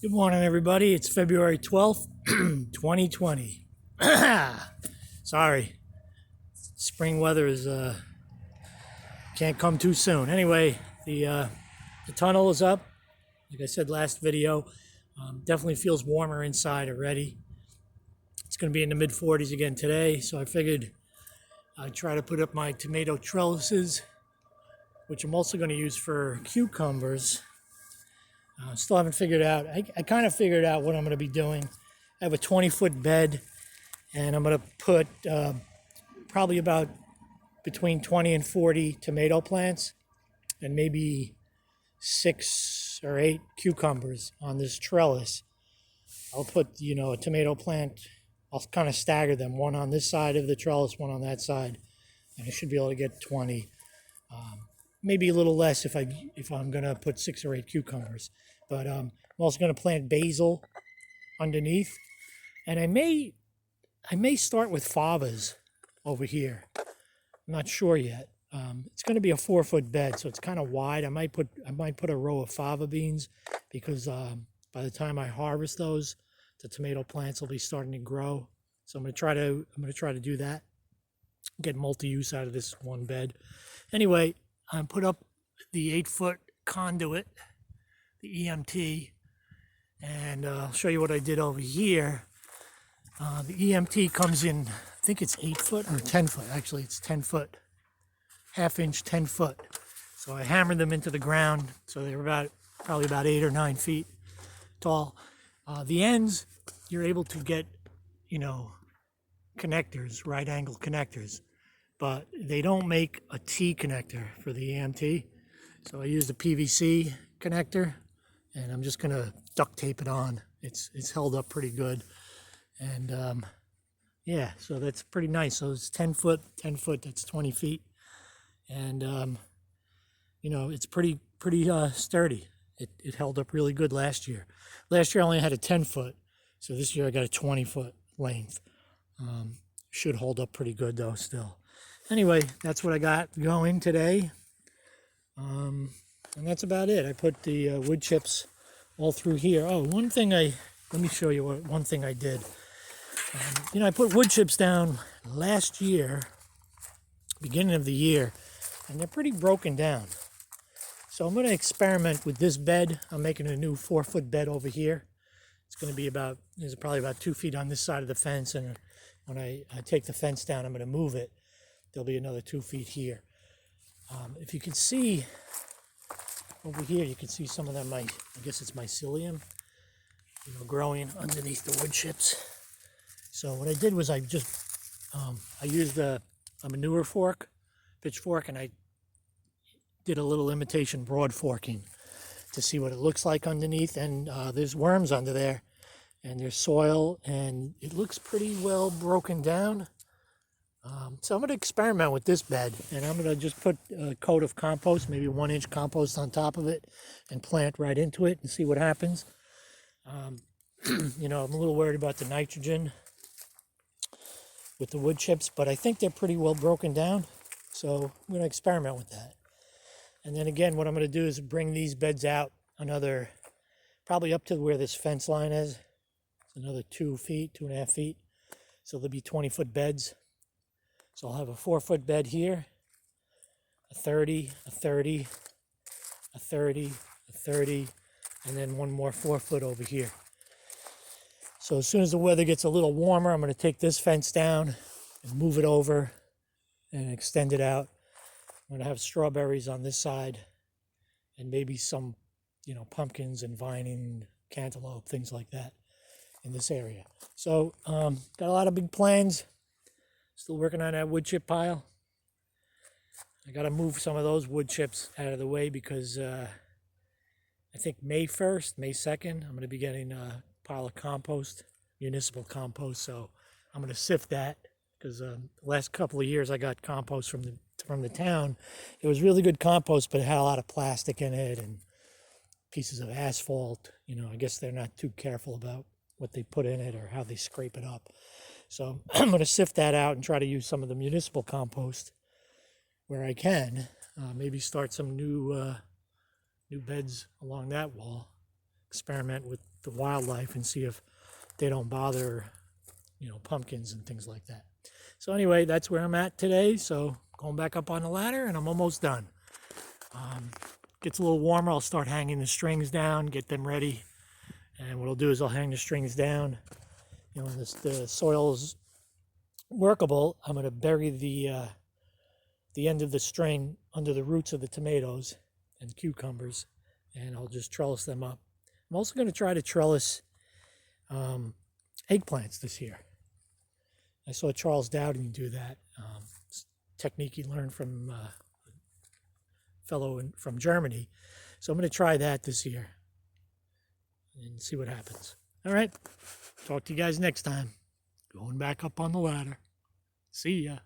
Good morning, everybody. It's February 12th, 2020. Sorry. Spring weather is can't come too soon. Anyway, the tunnel is up. Like I said last video, definitely feels warmer inside already. It's going to be in the mid 40s again today, so I figured I'd try to put up my tomato trellises, which I'm also going to use for cucumbers. Still haven't figured out. I kind of figured out what I'm going to be doing. I have a 20-foot bed, and I'm going to put probably about between 20 and 40 tomato plants, and maybe 6 or 8 cucumbers on this trellis. I'll put, a tomato plant. I'll kind of stagger them, one on this side of the trellis, one on that side, and I should be able to get 20. Maybe a little less if I'm gonna put 6 or 8 cucumbers, but I'm also gonna plant basil underneath, and I may start with favas over here. I'm not sure yet. It's gonna be a 4-foot bed, so it's kind of wide. I might put a row of fava beans because by the time I harvest those, the tomato plants will be starting to grow. So I'm gonna try to do that. Get multi-use out of this one bed. Anyway. I put up the 8-foot conduit, the EMT, and I'll show you what I did over here. The EMT comes in, I think it's 8 foot or 10 foot. Actually, it's 10 foot, half inch, 10 foot. So I hammered them into the ground. So they were probably about 8 or 9 feet tall. The ends, you're able to get, connectors, right angle connectors. But they don't make a T connector for the EMT. So I used a PVC connector, and I'm just gonna duct tape it on. It's held up pretty good. And yeah, so that's pretty nice. So it's 10 foot, that's 20 feet. And it's pretty sturdy. It held up really good last year. Last year I only had a 10 foot. So this year I got a 20-foot length. Should hold up pretty good though still. Anyway, that's what I got going today. And that's about it. I put the wood chips all through here. Oh, let me show you one thing I did. I put wood chips down last year, beginning of the year, and they're pretty broken down. So I'm going to experiment with this bed. I'm making a new 4-foot bed over here. It's going to be there's probably about 2 feet on this side of the fence, and when I take the fence down, I'm going to move it. There'll be another 2 feet here. If you can see over here, you can see some of them, I guess it's mycelium, growing underneath the wood chips. So what I did was I used a manure pitchfork, and I did a little imitation broad forking to see what it looks like underneath. And there's worms under there, and there's soil, and it looks pretty well broken down. So I'm going to experiment with this bed, and I'm going to just put a coat of compost, maybe 1-inch compost on top of it, and plant right into it and see what happens. I'm a little worried about the nitrogen with the wood chips, but I think they're pretty well broken down. So I'm going to experiment with that. And then again, what I'm going to do is bring these beds out probably up to where this fence line is. It's another 2 feet, 2.5 feet. So there'll be 20-foot beds. So I'll have a 4-foot bed here, a 30, a 30, a 30, a 30, and then one more 4-foot over here. So as soon as the weather gets a little warmer, I'm going to take this fence down and move it over and extend it out. I'm going to have strawberries on this side and maybe some, pumpkins and vining, cantaloupe, things like that in this area. So got a lot of big plans. Still working on that wood chip pile. I got to move some of those wood chips out of the way because I think May 1st, May 2nd, I'm going to be getting a pile of compost, municipal compost. So I'm going to sift that because the last couple of years I got compost from the town. It was really good compost, but it had a lot of plastic in it and pieces of asphalt. I guess they're not too careful about what they put in it or how they scrape it up. So I'm going to sift that out and try to use some of the municipal compost where I can. Maybe start some new beds along that wall. experiment with the wildlife and see if they don't bother, you know, pumpkins and things like that. So anyway, that's where I'm at today. So going back up on the ladder, and I'm almost done. Gets a little warmer, I'll start hanging the strings down, get them ready. And what I'll do is I'll hang the strings down. You know, when the soil's workable, I'm going to bury the end of the string under the roots of the tomatoes and cucumbers, and I'll just trellis them up. I'm also going to try to trellis eggplants this year. I saw Charles Dowding do that. Technique he learned from a fellow from Germany. So I'm going to try that this year and see what happens. All right. Talk to you guys next time. Going back up on the ladder. See ya.